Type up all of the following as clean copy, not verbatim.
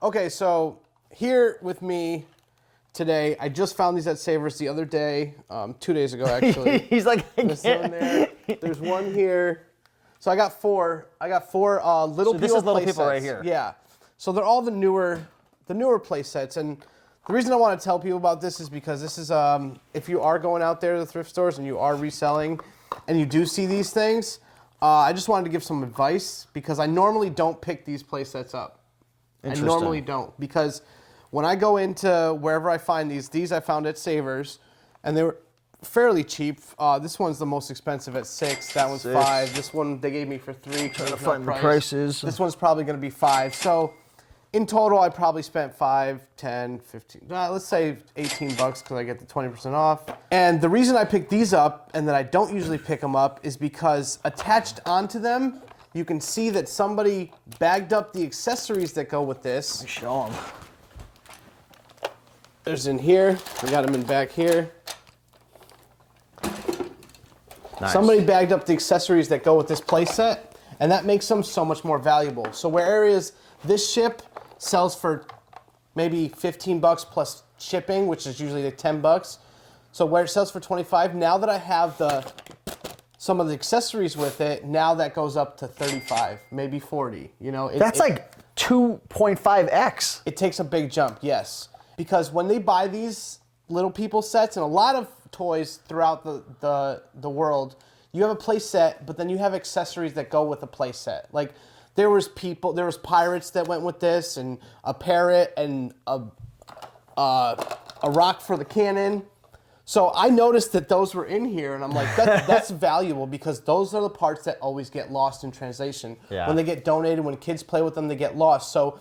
Okay, so here with me today, I just found these at Savers the other day, 2 days ago actually. He's like, There's one there. There's one here. So I got four. Little So this People is Little play People sets. right here. Yeah. So they're all the newer play sets, and the reason I want to tell people about this is because this is if you are going out there to the thrift stores and you are reselling, and you do see these things, I just wanted to give some advice because I normally don't pick these play sets up. I normally don't, because when I go into wherever I find these I found at Savers, and they were fairly cheap. This one's the most expensive at $6. That one's $5. This one they gave me for $3. Trying to find the prices. This one's probably going to be $5. So in total, I probably spent $5, $10, $15. Let's say $18 because I get the 20% off. And the reason I picked these up and that I don't usually pick them up is because attached onto them, you can see that somebody bagged up the accessories that go with this. Show them. There's in here. We got them in back here. Nice. Somebody bagged up the accessories that go with this play set, and that makes them so much more valuable. So where areas this ship sells for maybe $15 plus shipping, which is usually like $10. So where it sells for $25, now that I have some of the accessories with it, now that goes up to $35, maybe $40. You know, That's like 2.5x. It takes a big jump, yes. Because when they buy these Little People sets, and a lot of toys throughout the world, you have a play set, but then you have accessories that go with the play set. Like there was pirates that went with this, and a parrot, and a rock for the cannon. So I noticed that those were in here, and I'm like, that's valuable because those are the parts that always get lost in translation. Yeah. When they get donated, when kids play with them, they get lost. So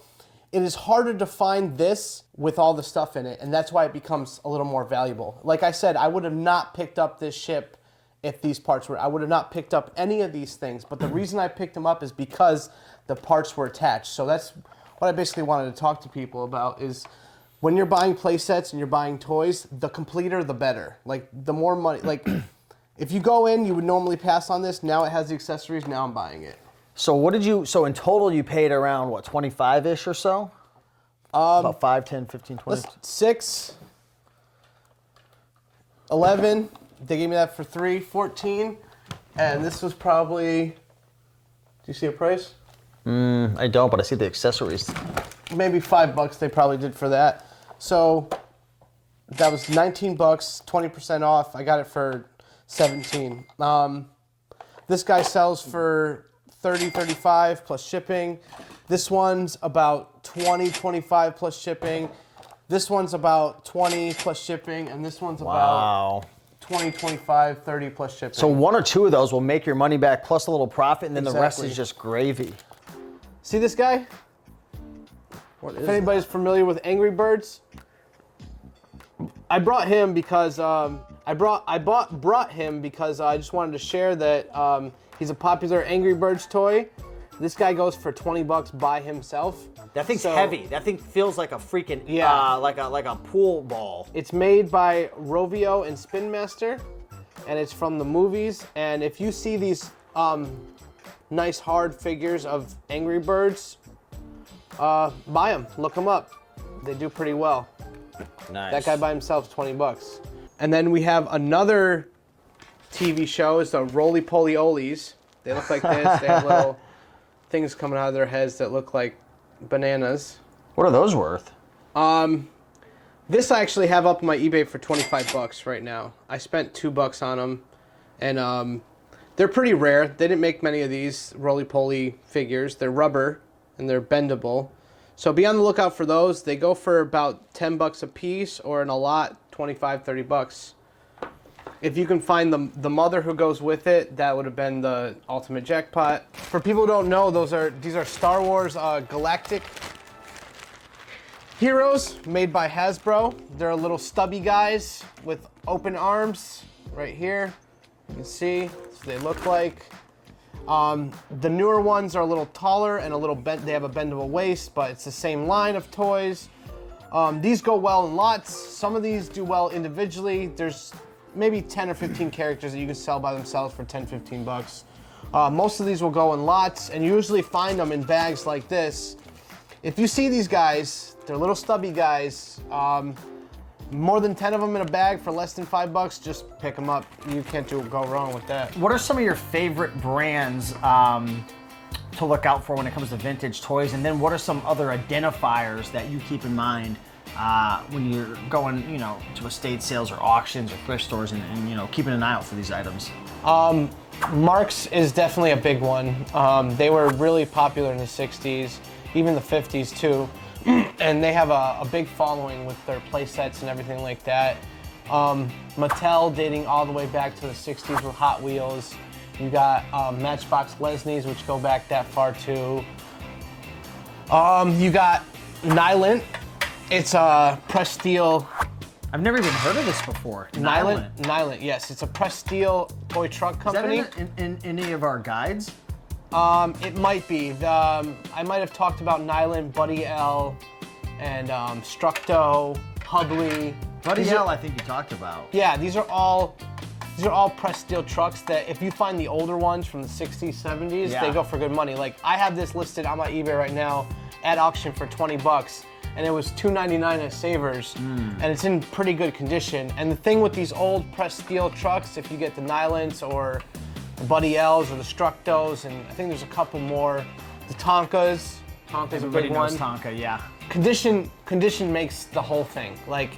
it is harder to find this with all the stuff in it, and that's why it becomes a little more valuable. Like I said, I would have not picked up this ship if these parts were. I would have not picked up any of these things, but the reason I picked them up is because the parts were attached. So that's what I basically wanted to talk to people about is when you're buying play sets and you're buying toys, the completer, the better. Like the more money, like if you go in, you would normally pass on this. Now it has the accessories, now I'm buying it. So so in total you paid around what, 25-ish or so? About 5, 10, 15, 20? 6, 11, they gave me that for 3, 14, and this was probably, do you see a price? I don't, but I see the accessories. Maybe $5 they probably did for that. So that was $19, 20% off. I got it for 17. This guy sells for 30, 35 plus shipping. This one's about 20, 25 plus shipping. This one's about 20 plus shipping, and this one's about 20, 25, 30 plus shipping. So one or two of those will make your money back plus a little profit, and then the rest is just gravy. See this guy? If anybody's familiar with Angry Birds, I brought him because brought him because I just wanted to share that he's a popular Angry Birds toy. This guy goes for $20 by himself. That thing's heavy. That thing feels like a freaking like a pool ball. It's made by Rovio and Spin Master, and it's from the movies. And if you see these nice hard figures of Angry Birds, buy them. Look them up. They do pretty well. Nice. That guy by himself is $20. And then we have another TV show. It's the Roly Poly Olies. They look like this. They have little things coming out of their heads that look like bananas. What are those worth? This I actually have up on my eBay for $25 right now. I spent $2 on them, and they're pretty rare. They didn't make many of these Roly Poly figures. They're rubber and they're bendable. So be on the lookout for those. They go for about $10 a piece, or in a lot, $25, $30. If you can find the mother who goes with it, that would have been the ultimate jackpot. For people who don't know, these are Star Wars Galactic heroes made by Hasbro. They're little stubby guys with open arms right here. You can see that's what they look like. The newer ones are a little taller and a little bent. They have a bendable waist, but it's the same line of toys. These go well in lots. Some of these do well individually. There's maybe 10 or 15 characters that you can sell by themselves for 10, 15 bucks. Most of these will go in lots, and you usually find them in bags like this if you see these guys, they're little stubby guys. More than 10 of them in a bag for less than $5, just pick them up. You can't go wrong with that. What are some of your favorite brands to look out for when it comes to vintage toys? And then what are some other identifiers that you keep in mind when you're going, to estate sales or auctions or thrift stores and keeping an eye out for these items? Marks is definitely a big one. They were really popular in the 60s, even the 50s too. And they have a big following with their Playsets and everything like that. Mattel dating all the way back to the 60s with Hot Wheels. You got Matchbox Lesnies, which go back that far too. You got Nylint. It's a pressed steel. I've never even heard of this before. Nylint, yes. It's a pressed steel toy truck company. Is that in any of our guides? It might be. I might have talked about Nylint, Buddy L, and Structo, Hubley. Buddy L, I think you talked about. Yeah, these are all pressed steel trucks that if you find the older ones from the 60s, 70s, they go for good money. Like I have this listed on my eBay right now at auction for $20, and it was $2.99 at Savers, and it's in pretty good condition. And the thing with these old pressed steel trucks, if you get the Nylints or the Buddy L's or the Structos, and I think there's a couple more. The Tonkas. Tonka's a big one. Tonka, yeah. Condition makes the whole thing. Like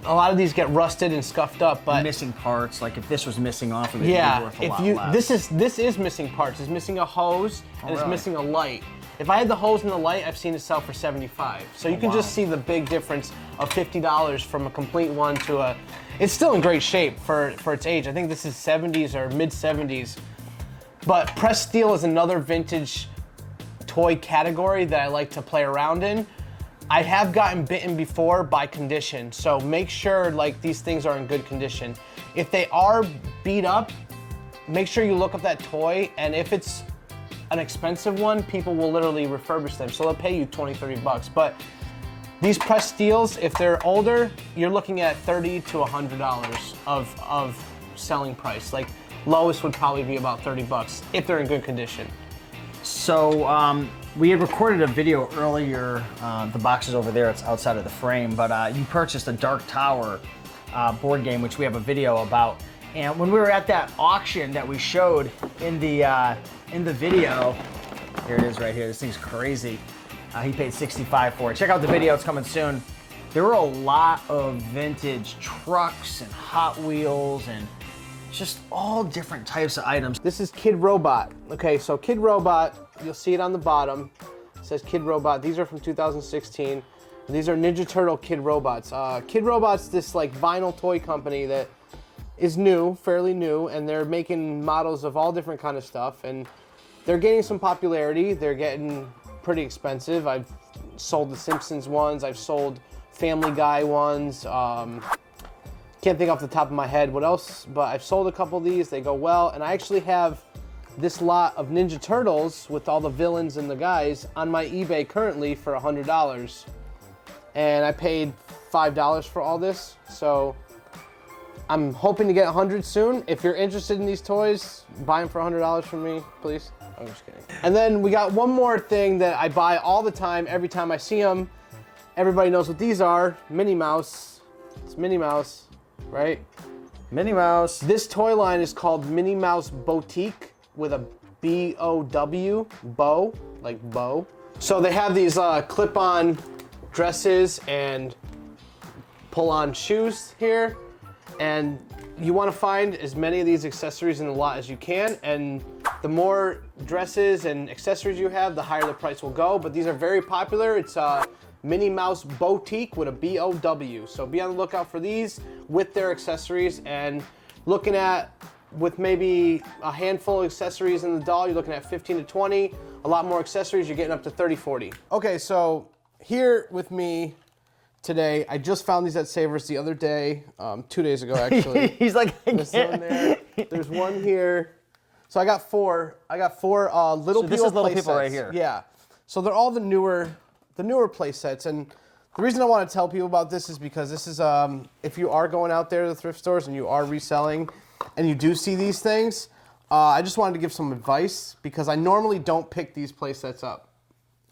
a lot of these get rusted and scuffed up, but missing parts. Like if this was missing off of it, it'd be worth a lot less. This is missing parts. It's missing a hose and it's missing a light. If I had the hose and the light, I've seen it sell for $75. So you can just see the big difference of $50 from a complete one to a. It's still in great shape for its age. I think this is 70s or mid 70s. But pressed steel is another vintage toy category that I like to play around in. I have gotten bitten before by condition, so make sure like these things are in good condition. If they are beat up, make sure you look up that toy, and if it's an expensive one, people will literally refurbish them, so they'll pay you $20, $30. But these pressed steels, if they're older, you're looking at $30 to $100 of selling price. Like lowest would probably be about $30 if they're in good condition. So we had recorded a video earlier. The box is over there. It's outside of the frame. But you purchased a Dark Tower board game, which we have a video about. And when we were at that auction that we showed in the video, here it is right here. This thing's crazy. He paid $65 for it. Check out the video. It's coming soon. There were a lot of vintage trucks and Hot Wheels and just all different types of items. This is Kid Robot. Okay, so Kid Robot, you'll see it on the bottom. It says Kid Robot. These are from 2016. These are Ninja Turtle Kid Robots. Kid Robot's this like vinyl toy company that is new, fairly new, and they're making models of all different kind of stuff, and they're gaining some popularity. They're getting pretty expensive. I've sold the Simpsons ones. I've sold Family Guy ones. Can't think off the top of my head what else, but I've sold a couple of these. They go well, and I actually have this lot of Ninja Turtles with all the villains and the guys on my eBay currently for $100, and I paid $5 for all this, so I'm hoping to get 100 soon. If you're interested in these toys, buy them for $100 from me, please. I'm just kidding. And then we got one more thing that I buy all the time, every time I see them. Everybody knows what these are. Minnie Mouse. It's Minnie Mouse, right? Minnie Mouse. This toy line is called Minnie Mouse Boutique with a B-O-W, bow, like bow. So they have these clip-on dresses and pull-on shoes here. And you want to find as many of these accessories in the lot as you can, and the more dresses and accessories you have, the higher the price will go. But these are very popular. It's Minnie Mouse Boutique with a B-O-W. So be on the lookout for these with their accessories, and looking at, with maybe a handful of accessories in the doll, you're looking at 15 to 20. A lot more accessories, you're getting up to 30, 40. Okay, so here with me today, I just found these at Savers the other day, 2 days ago actually. He's like, there's one there. There's one here. So I got four. Little People. This is Little play People sets. right here. Yeah. So they're all the newer play sets, and the reason I want to tell people about this is because this is if you are going out there to the thrift stores and you are reselling, and you do see these things, I just wanted to give some advice because I normally don't pick these play sets up.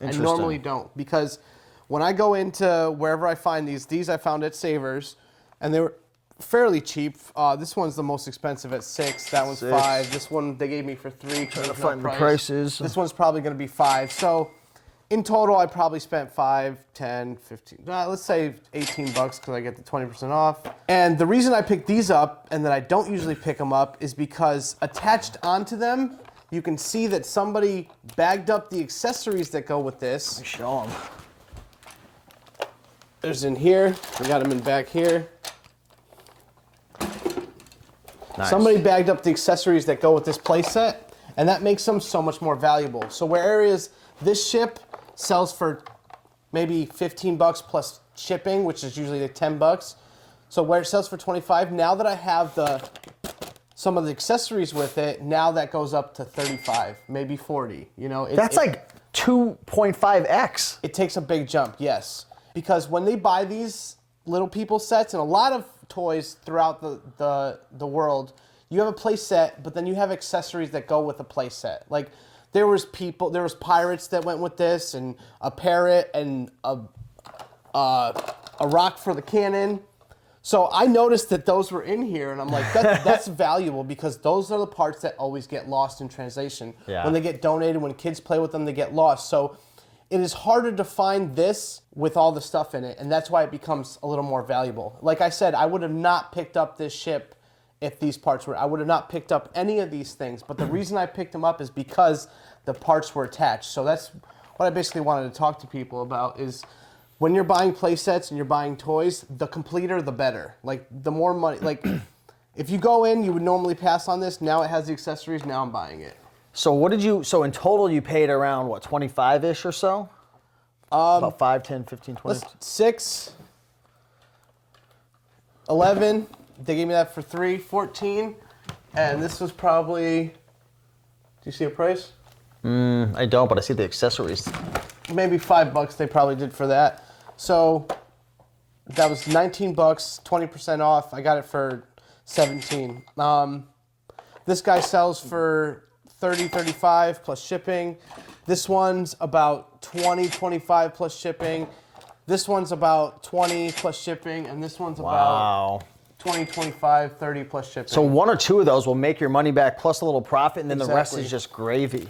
I normally don't, because when I go into wherever I find these I found at Savers, and they were fairly cheap. This one's the most expensive at $6. That one's $5. This one they gave me for $3. Trying to find the prices. This one's probably going to be $5. So in total, I probably spent $5, $10, $15. Let's say $18 because I get the 20% off. And the reason I picked these up and that I don't usually pick them up is because attached onto them, you can see that somebody bagged up the accessories that go with this. Show them. There's in here. We got them in back here. Nice. Somebody bagged up the accessories that go with this playset, and that makes them so much more valuable. So whereas this ship sells for maybe $15 plus shipping, which is usually like $10. So where it sells for $25, now that I have some of the accessories with it, now that goes up to $35, maybe $40. You know, That's like 2.5x. It takes a big jump, yes. Because when they buy these little people sets, and a lot of toys throughout the world, you have a play set, but then you have accessories that go with a play set. Like there was pirates that went with this, and a parrot, and a rock for the cannon. So I noticed that those were in here, and I'm like, that's valuable, because those are the parts that always get lost in translation. Yeah. When they get donated, when kids play with them, they get lost. So it is harder to find this with all the stuff in it, and that's why it becomes a little more valuable. Like I said, I would have not picked up this ship if these parts were. I would have not picked up any of these things, but the reason I picked them up is because the parts were attached. So that's what I basically wanted to talk to people about, is when you're buying play sets and you're buying toys, the completer, the better. Like, the more money, like, if you go in, you would normally pass on this. Now it has the accessories, now I'm buying it. So so in total you paid around, what, 25-ish or so? About 5, 10, 15, 20? 6, 11, they gave me that for 3, 14, and this was probably, do you see a price? I don't, but I see the accessories. Maybe $5 they probably did for that. So that was $19, 20% off. I got it for 17. This guy sells for 30, 35 plus shipping. This one's about 20, 25 plus shipping. This one's about 20 plus shipping, and this one's about 20, 25, 30 plus shipping. So one or two of those will make your money back plus a little profit, and then the rest Exactly. is just gravy.